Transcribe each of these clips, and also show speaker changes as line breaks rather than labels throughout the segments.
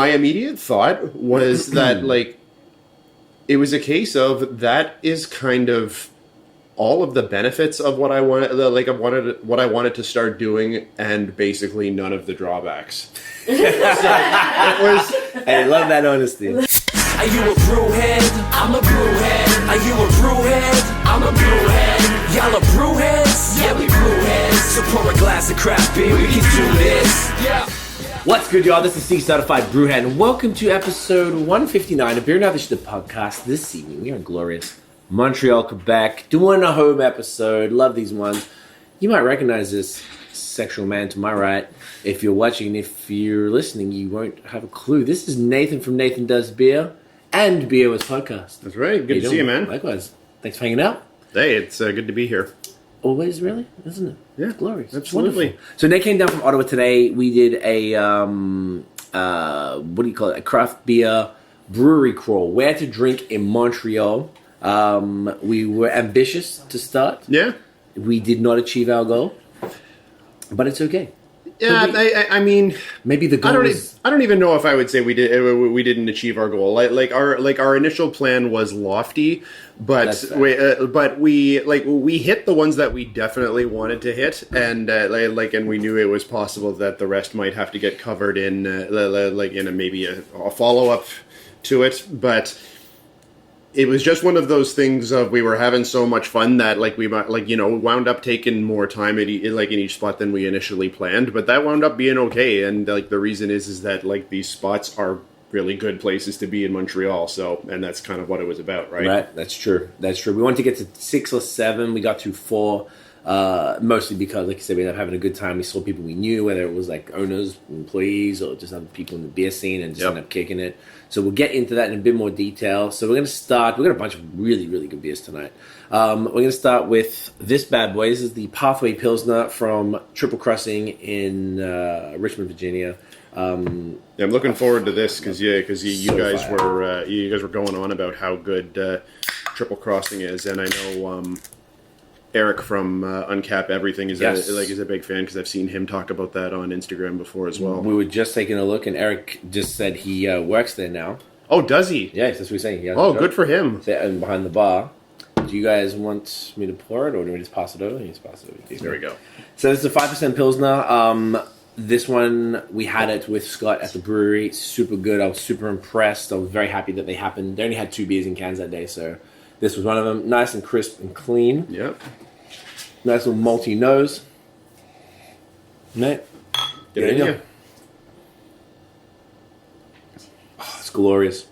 my immediate thought was that, like, it was a case of that is kind of all of the benefits of what I wanted, what I wanted to start doing, and basically none of the drawbacks. So it was.
I love that honesty.
Are you a brewhead? I'm a brewhead. Are you a brewhead? I'm a brewhead. Y'all are brewheads? Yeah, we brewheads. So pour a glass of craft beer, we can do this. Yeah.
What's good, y'all? This is Steve Certified Brewhead, and welcome to episode 159 of Beer and Other Shit podcast. This evening, we are in glorious Montreal, Quebec, doing a home episode. Love these ones. You might recognize this sexual man to my right. If you're watching, if you're listening, you won't have a clue. This is Nathan from NathanDoesBeer and BAOS Podcast.
That's right. Good to see you, man.
Likewise. Thanks for hanging out.
Hey, it's good to be here.
Always, really? Isn't it?
Yeah.
It's glorious.
Absolutely.
It's wonderful. So Nate came down from Ottawa today. We did a, what do you call it? A craft beer brewery crawl. Where to drink in Montreal. We were ambitious to start.
Yeah.
We did not achieve our goal. But it's okay.
Yeah, I mean,
maybe the goal
I don't even know if I would say we didn't achieve our goal. Like our initial plan was lofty, but we hit the ones that we definitely wanted to hit, and and we knew it was possible that the rest might have to get covered in maybe a follow up to it, but. It was just one of those things of we were having so much fun that we wound up taking more time in each spot than we initially planned, but that wound up being okay. And the reason is that these spots are really good places to be in Montreal. So, and that's kind of what it was about, right?
Right. That's true. We wanted to get to 6 or 7. We got to 4. Mostly because, like I said, we ended up having a good time. We saw people we knew, whether it was owners, employees, or just other people in the beer scene, and just ended up kicking it. So we'll get into that in a bit more detail. So we're going to start. We've got a bunch of really, really good beers tonight. We're going to start with this bad boy. This is the Pathway Pilsner from Triple Crossing in Richmond, Virginia.
I'm looking forward to this because you guys were going on about how good Triple Crossing is, and I know. Eric from Uncap Everything is a big fan because I've seen him talk about that on Instagram before as well.
We were just taking a look, and Eric just said he works there now.
Oh, does he?
Yes, that's what he's saying.
Good for him.
And behind the bar. Do you guys want me to pour it, or do we just pass it over?
There we go.
So this is a 5% Pilsner. This one, we had it with Scott at the brewery. Super good. I was super impressed. I was very happy that they happened. They only had 2 beers in cans that day, so this was one of them. Nice and crisp and clean.
Yep.
Nice little malty nose. Mate,
get in here.
Oh, it's glorious.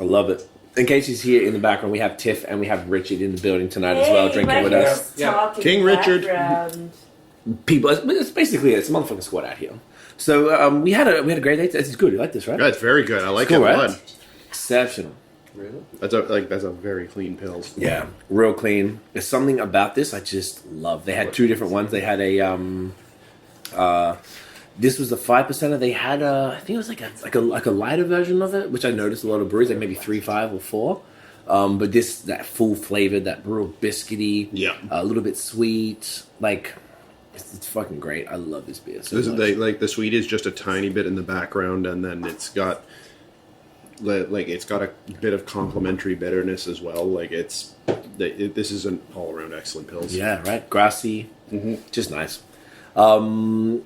I love it. In case he's here in the background, we have Tiff and we have Richard in the building tonight as well, drinking with us.
Yeah. King Richard.
People, it's basically it's a motherfucking squad out here. So we had a great day. It's good. You like this, right?
Yeah, it's very good. I like
cool,
it a
right?
lot.
Exceptional.
Really? That's a very clean pills.
Yeah, real clean. There's something about this I just love. They had 2 different ones. They had a this was the 5%. They had I think it was like a lighter version of it, which I noticed a lot of breweries, like maybe 3, 5, or 4. But that full flavored, that real biscuity, a little bit sweet, it's fucking great. I love this beer. So
the sweet is just a tiny bit in the background, and then it's got. It's got a bit of complementary bitterness as well. This is an all-around excellent pills.
Yeah, right. Grassy, just nice. So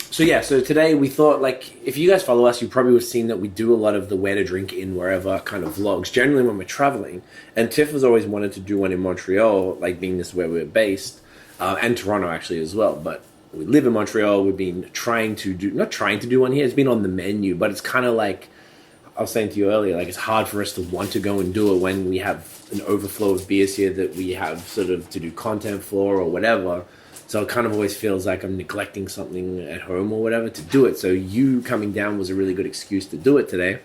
today we thought, if you guys follow us, you probably would have seen that we do a lot of the where to drink in wherever kind of vlogs, generally when we're traveling. And Tiff has always wanted to do one in Montreal, being this where we're based, and Toronto actually as well. But we live in Montreal. We've been not trying to do one here. It's been on the menu, but it's kind of I was saying to you earlier, it's hard for us to want to go and do it when we have an overflow of beers here that we have sort of to do content for or whatever. So it kind of always feels like I'm neglecting something at home or whatever to do it. So you coming down was a really good excuse to do it today.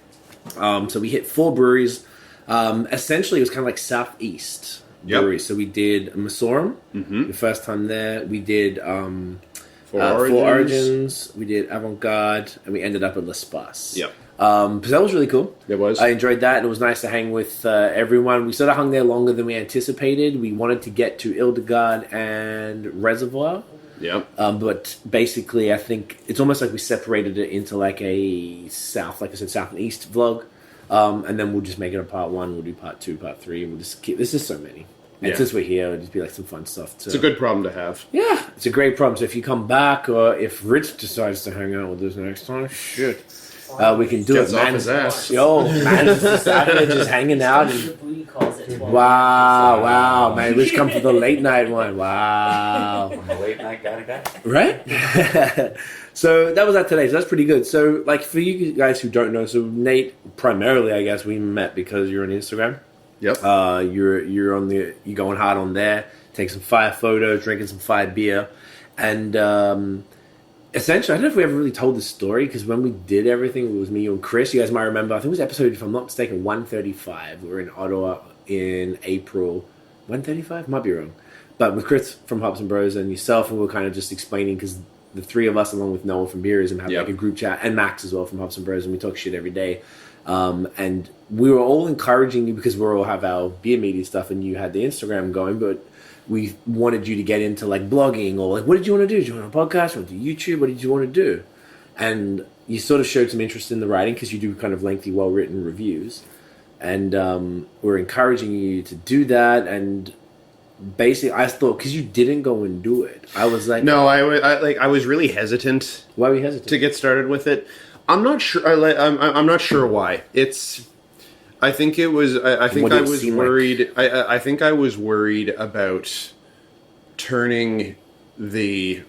So we hit 4 breweries. Essentially, it was kind of like Southeast breweries. So we did Masorum, the first time there. We did Four Origins. We did Avant-Garde, and we ended up at L'Espace.
Yep.
So that was really cool.
It was.
I enjoyed that. It was nice to hang with everyone. We sort of hung there longer than we anticipated. We wanted to get to Hildegard and Reservoir.
Yep.
But basically, I think it's almost like we separated it into like a south, like I said, south and east vlog. And then we'll just make it a part 1. We'll do part 2, part 3, and we'll just keep. There's just so many. And since we're here, it'll just be like some fun stuff.
It's a good problem to have.
Yeah, it's a great problem. So if you come back, or if Rich decides to hang out with us next time, shit, we can do
Gets
it.
off
Man,
his ass.
yo, man, just Saturday, just hanging out. And, wow, man, Rich come for the late night one. Wow,
I'm a late night kind of guy.
right? So that was that today. So that's pretty good. So like for you guys who don't know, so Nate, primarily, I guess we met because you're on Instagram.
Yep.
You're going hard on there, taking some fire photos, drinking some fire beer, and essentially, I don't know if we ever really told this story because when we did everything, it was me, you, and Chris. You guys might remember. I think it was episode, if I'm not mistaken, 135. We were in Ottawa in April. 135, might be wrong, but with Chris from Hops and Bros and yourself, and we were kind of just explaining because the three of us, along with Noah from Beerism, have like a group chat, and Max as well from Hops and Bros, and we talk shit every day. And we were all encouraging you because we all have our beer media stuff and you had the Instagram going, but we wanted you to get into like blogging or like, what did you want to do? Did you want a podcast? Want to do YouTube? What did you want to do? And you sort of showed some interest in the writing because you do kind of lengthy, well-written reviews. And we're encouraging you to do that. And basically, I thought, because you didn't go and do it, I was like...
No, I was really hesitant.
Why were you hesitant?
To get started with it. I'm not sure. I'm not sure why. I think it was. I think I was worried. Like? I think I was worried about turning the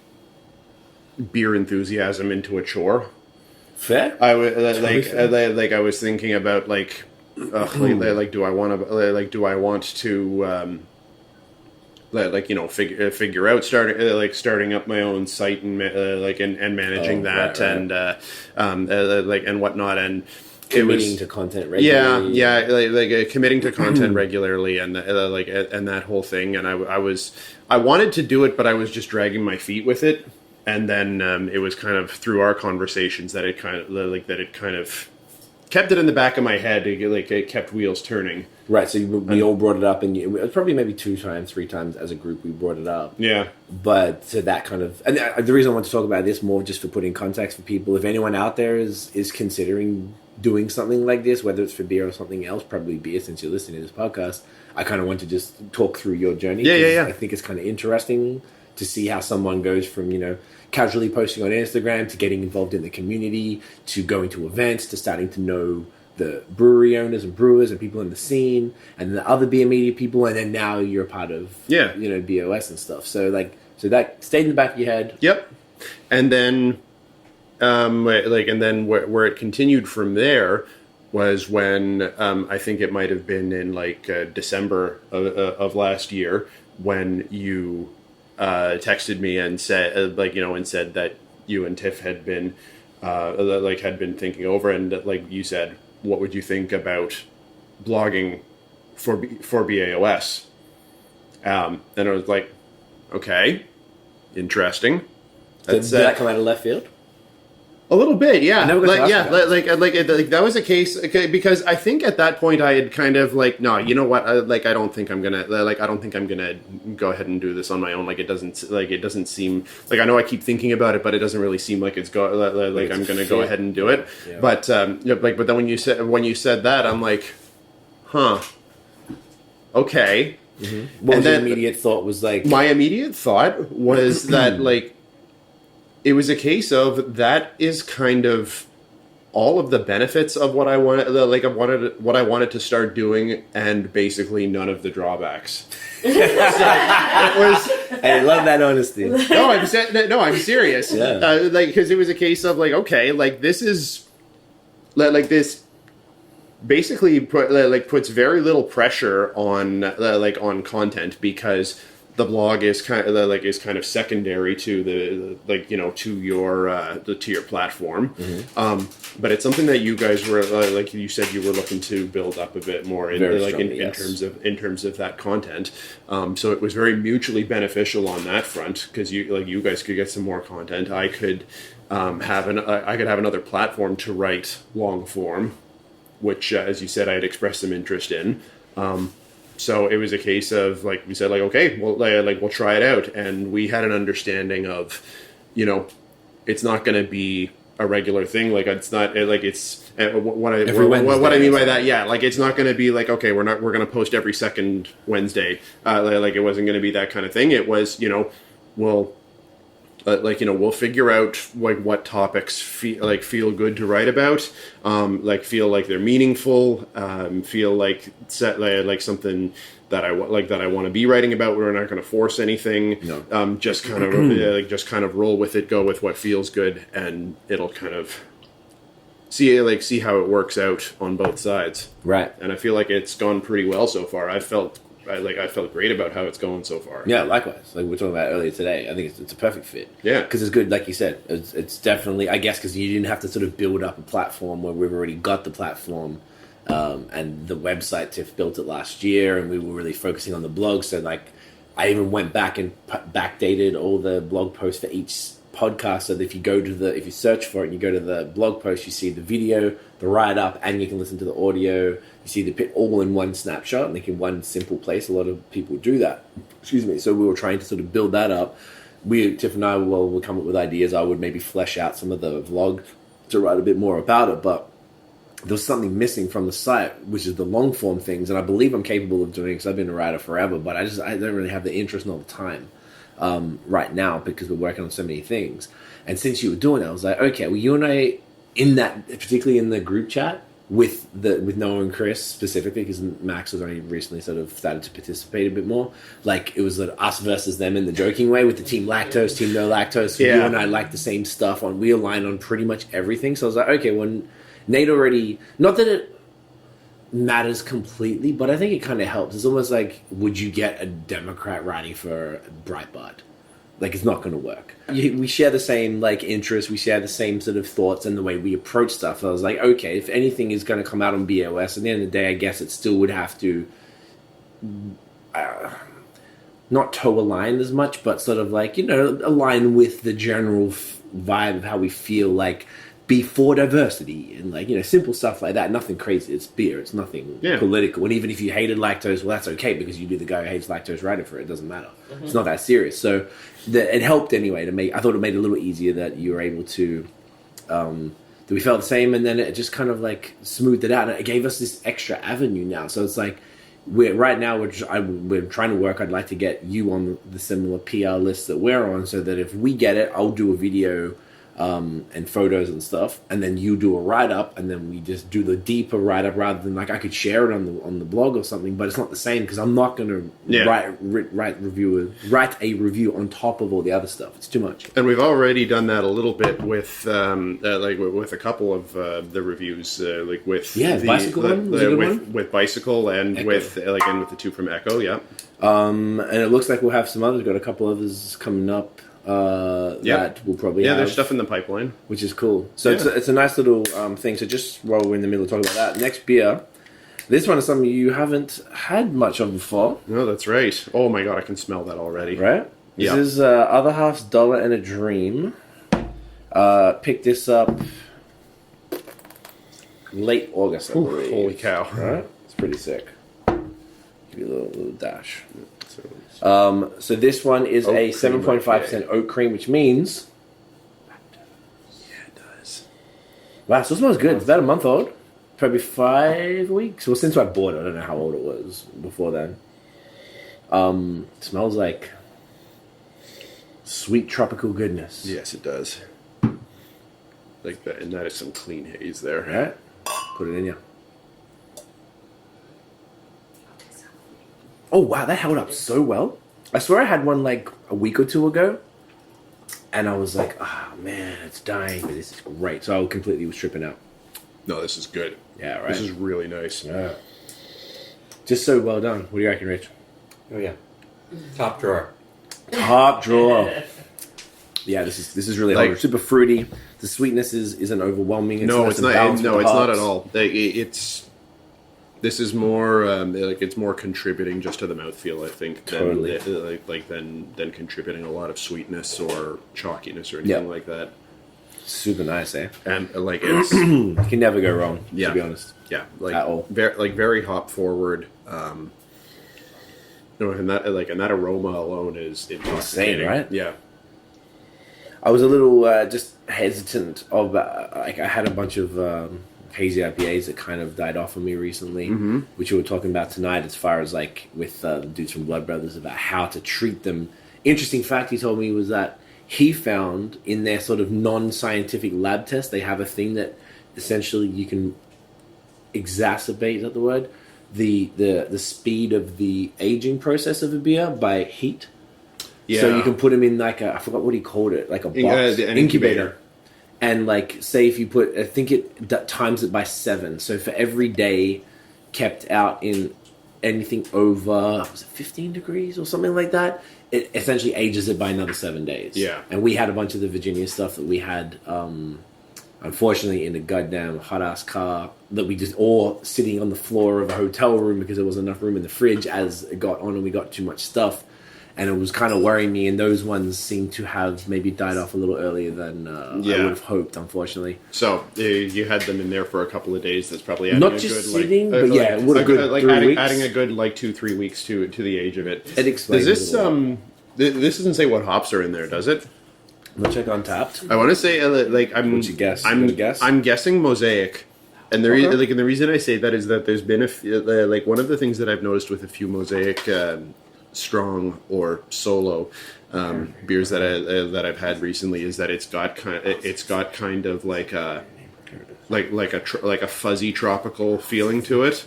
beer enthusiasm into a chore.
Fair.
I was like I was thinking about like do I want to figure out starting up my own site and managing that. And whatnot, and
committing to content regularly.
Committing to content regularly, and and that whole thing. And I wanted to do it, but I was just dragging my feet with it. And then it was kind of through our conversations that it kind of kept it in the back of my head. It kept wheels turning.
Right, so we all brought it up, and it was probably maybe 2 times, 3 times as a group we brought it up.
Yeah.
But so that kind of... And the reason I want to talk about this more just for putting context for people, if anyone out there is considering doing something like this, whether it's for beer or something else, probably beer since you're listening to this podcast, I kind of want to just talk through your journey.
Yeah.
I think it's kind of interesting to see how someone goes from, casually posting on Instagram to getting involved in the community to going to events to starting to know the brewery owners and brewers and people in the scene and the other beer media people, and then now you're a part of BOS and stuff. So that stayed in the back of your head.
Yep. And then where it continued from there was when I think it might have been in December of last year when you texted me and said said that you and Tiff had been thinking over, and you said, what would you think about blogging for BAOS? And I was like, okay, interesting.
Did that come out of left field?
A little bit, yeah.
That
was a case because I think at that point I had kind of no, you know what? I don't think I'm gonna go ahead and do this on my own. It doesn't seem I know I keep thinking about it, but it doesn't really seem like I'm gonna go ahead and do it. Yeah. But then when you said that, I'm like, huh, okay.
Mm-hmm. What was your immediate thought? Was
my immediate thought was that it was a case of that is kind of all of the benefits of what I wanted, what I wanted to start doing, and basically none of the drawbacks. So it was.
I love that honesty.
No, I'm serious.
Yeah.
Because it was a case of this is this basically puts very little pressure on content because the blog is kind of secondary to to your platform, but it's something that you guys were you said you were looking to build up a bit more in terms of that content. So it was very mutually beneficial on that front because you guys could get some more content. I could have another platform to write long form, which as you said I had expressed some interest in. So it was a case of like we said, like, okay, well, like we'll try it out, and we had an understanding of, you know, it's not going to be a regular thing. Like it's not like it's what I mean by that. Yeah, like it's not going to be like, okay, we're going to post every second Wednesday. Like it wasn't going to be that kind of thing. It was, you know, we'll figure out like what topics feel good to write about, like feel like they're meaningful, feel like like something that I want to be writing about. We're not going to force anything. No. Just kind of roll with it, go with what feels good, and it'll kind of see how it works out on both sides.
Right.
And I feel like it's gone pretty well so far. I felt great about how it's going so far.
Yeah, likewise. Like we were talking about earlier today, I think it's a perfect fit.
Yeah,
because it's good, like you said. It's definitely, I guess, because you didn't have to sort of build up a platform where we've already got the platform, and the website. Tiff built it last year, and we were really focusing on the blog. So, like, I even went back and backdated all the blog posts for each podcast, so that if you search for it and you go to the blog post, you see the video, the write-up, and you can listen to the audio. You see the pit all in one snapshot, like in one simple place. A lot of people do that. Excuse me. So we were trying to sort of build that up. Tiff and I will come up with ideas. I would maybe flesh out some of the vlog to write a bit more about it, but there was something missing from the site, which is the long form things, and I believe I'm capable of doing it because I've been a writer forever, but I don't really have the interest nor the time right now because we're working on so many things. And since you were doing it, I was like, okay, well, you and I, in that, particularly in the group chat with Noah and Chris specifically, because Max has only recently sort of started to participate a bit more. Like it was us versus them in the joking way with the team lactose, team no lactose. So you and I like the same stuff we align on pretty much everything. So I was like, okay, when Nate already, not that it matters completely, but I think it kind of helps. It's almost like, would you get a Democrat writing for Breitbart? Like, it's not going to work. We share the same, like, interests. We share the same sort of thoughts and the way we approach stuff. So I was like, okay, if anything is going to come out on BAOS, at the end of the day, I guess it still would have to not toe align as much, but sort of like, you know, align with the general vibe of how we feel, like, be for diversity and, like, you know, simple stuff like that. Nothing crazy. It's beer. It's nothing political. And even if you hated lactose, well, that's okay because you be the guy who hates lactose writing for it. It doesn't matter. Mm-hmm. It's not that serious. So it helped anyway to make. I thought it made it a little easier that you were able to. That we felt the same, and then it just kind of like smoothed it out. And it gave us this extra avenue now. So it's like we're trying to work. I'd like to get you on the similar PR list that we're on, so that if we get it, I'll do a video. And photos and stuff, and then you do a write-up, and then we just do the deeper write-up rather than like I could share it on the blog or something, but it's not the same because I'm not going to write a review on top of all the other stuff. It's too much.
And we've already done that a little bit with with a couple of the reviews, like with
Bicycle one
with Bicycle and Echo. with the two from Echo,
and it looks like we'll have some others. Got a couple others coming up. That we'll probably have.
There's stuff in the pipeline,
which is cool. So it's a nice little thing. So just while we're in the middle of talking about that, next beer, this one is something you haven't had much of before.
No, that's right. Oh my god, I can smell that already.
Right? This is Other Half's Dollar and a Dream. Picked this up late August, I believe.
Holy cow.
Right? It's pretty sick. Give you a little dash. So this one is a 7.5% oat cream, which means...
Yeah, it does.
Wow, so it smells good. It's about a month old. Probably 5 weeks. Well, since I bought it, I don't know how old it was before then. It smells like sweet tropical goodness.
Yes, it does. Like that, and that is some clean haze there.
Right? Put it in you. Oh, wow, that held up so well. I swear I had one like a week or two ago, and I was like, oh, man, it's dying, but this is great. So I completely was tripping out.
No, this is good.
Yeah, right?
This is really nice.
Yeah. Just so well done. What do you reckon, Rich?
Oh, yeah. Top drawer.
Top drawer. Yeah, this is really like, super fruity. The sweetness isn't overwhelming.
It's not. No, it's not at all. This is more it's more contributing just to the mouthfeel, I think, than contributing a lot of sweetness or chalkiness or anything like that.
Super nice, eh?
And like it's
you can never go wrong. To be honest,
like
at all.
Very hop forward. No, and that aroma alone is
Insane, right?
Yeah.
I was a little just hesitant of I had a bunch of hazy IPAs that kind of died off on me recently, which we were talking about tonight as far as like with the dudes from Blood Brothers about how to treat them. Interesting fact he told me was that he found in their sort of non-scientific lab test, they have a thing that essentially you can exacerbate, is that the word? The speed of the aging process of a beer by heat.
Yeah.
So you can put them in like I forgot what he called it, like a box,
an incubator.
And like, say if you put, I think it times it by 7. So for every day kept out in anything over, was it 15 degrees or something like that, it essentially ages it by another 7 days.
Yeah.
And we had a bunch of the Virginia stuff that we had, unfortunately, in a goddamn hot-ass car that we just all sitting on the floor of a hotel room because there wasn't enough room in the fridge as it got on and we got too much stuff. And it was kind of worrying me, and those ones seem to have maybe died off a little earlier than I would have hoped, unfortunately.
So you had them in there for a couple of days. That's probably adding
Not
a
just
good,
sitting, but yeah, it would have good
like
3 weeks.
adding a good 2-3 weeks to the age of it.
It explains
Does this
it a lot.
this doesn't say what hops are in there, does it?
I'm gonna check Untapped.
I want to say I'm.
What'd you guess?
I'm
You gonna guess?
I'm guessing Mosaic, and the and the reason I say that is that there's been one of the things that I've noticed with a few Mosaic strong or solo beers that I've had recently is that it's got kind of like a fuzzy tropical feeling to it.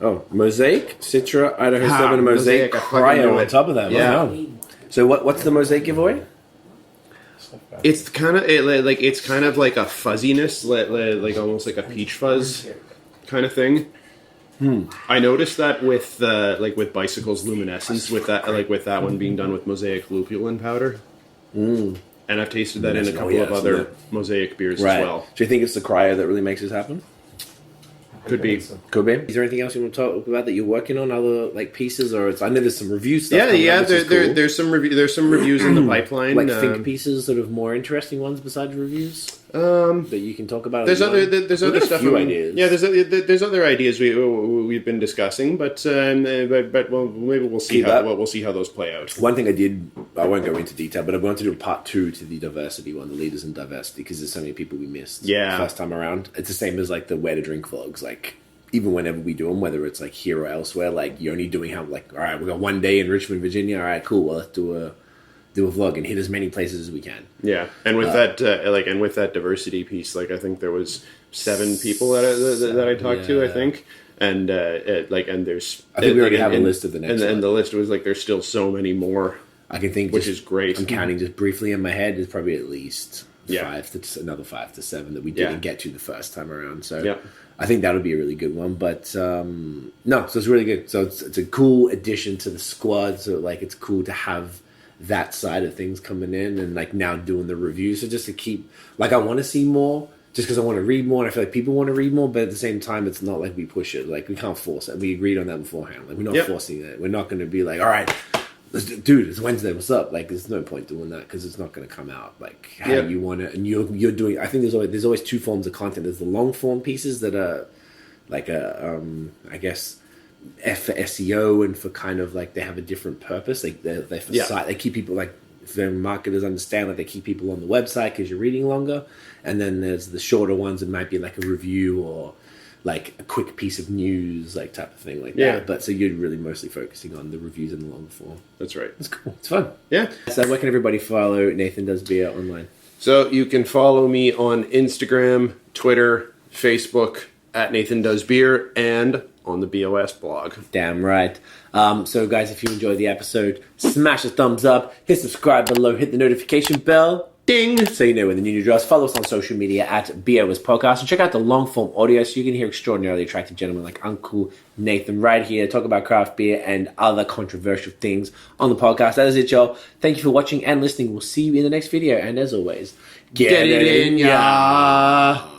Oh, Mosaic, Citra, Idaho 7,
Mosaic,
Mosaic,
I fucking
Cryo
knew
on
it.
top of that.
Yeah.
Wow. So what's the Mosaic giveaway?
It's kind of like a fuzziness, like almost like a peach fuzz kind of thing. I noticed that with with Bicycle's Luminescence, with that one being done with Mosaic lupulin powder. And I've tasted that in a couple of other Mosaic beers as well.
Do you think it's the Cryo that really makes this happen?
Could be.
Could be. Is there anything else you want to talk about that you're working on? Other like pieces, or I know there's some review stuff.
Yeah.
There's
There's some reviews in the pipeline.
like think pieces, sort of more interesting ones besides reviews. That you can talk about.
There's other stuff.
Few ideas.
Yeah, there's other ideas we've been discussing, but well, maybe we'll see how those play out.
One thing I won't go into detail, but I want to do a part 2 to the diversity one, the leaders in diversity, because there's so many people we missed.
Yeah.
First time around, it's the same as like the where to drink vlogs. Like even whenever we do them, whether it's like here or elsewhere, like you're only doing how like all right, we got one day in Richmond, Virginia. All right, cool. Well, let's do a vlog and hit as many places as we can.
Yeah, and with that diversity piece, like I think there was 7 people that I talked to, I think, and there's
I think we already have a list of the next
and
one.
the list was like there's still so many more.
I can think,
which is great.
I'm counting just briefly in my head. There's probably at least
Yeah.
another 5 to 7 that we didn't get to the first time around. So
Yeah.
I think that would be a really good one. But no, so it's really good. So it's a cool addition to the squad. So like it's cool to have that side of things coming in and like now doing the reviews. So just to keep like I want to see more. Just because I want to read more, and I feel like people want to read more, but at the same time, it's not like we push it. Like we can't force it. We agreed on that beforehand. Like we're not forcing it. We're not going to be like, all right, dude, it's Wednesday. What's up? Like, there's no point doing that because it's not going to come out like how you want it. And you're doing. I think there's always 2 forms of content. There's the long form pieces that are like I guess for SEO and for kind of like they have a different purpose. Like they're for site. They keep people like. If their marketers understand that they keep people on the website because you're reading longer, and then there's the shorter ones that might be like a review or like a quick piece of news, like type of thing like that. But so you're really mostly focusing on the reviews in the long form.
That's right.
It's cool. It's fun.
Yeah.
So where can everybody follow Nathan Does Beer online?
So you can follow me on Instagram, Twitter, Facebook at NathanDoesBeer, and on the BOS blog.
Damn right. So guys, if you enjoyed the episode, smash a thumbs up, hit subscribe below, hit the notification bell, ding, so you know when the new drops. Follow us on social media at BAOS Podcast, and check out the long form audio so you can hear extraordinarily attractive gentlemen like Uncle Nathan right here talk about craft beer and other controversial things on the podcast. That is it, y'all. Thank you for watching and listening. We'll see you in the next video, and as always, get it in ya.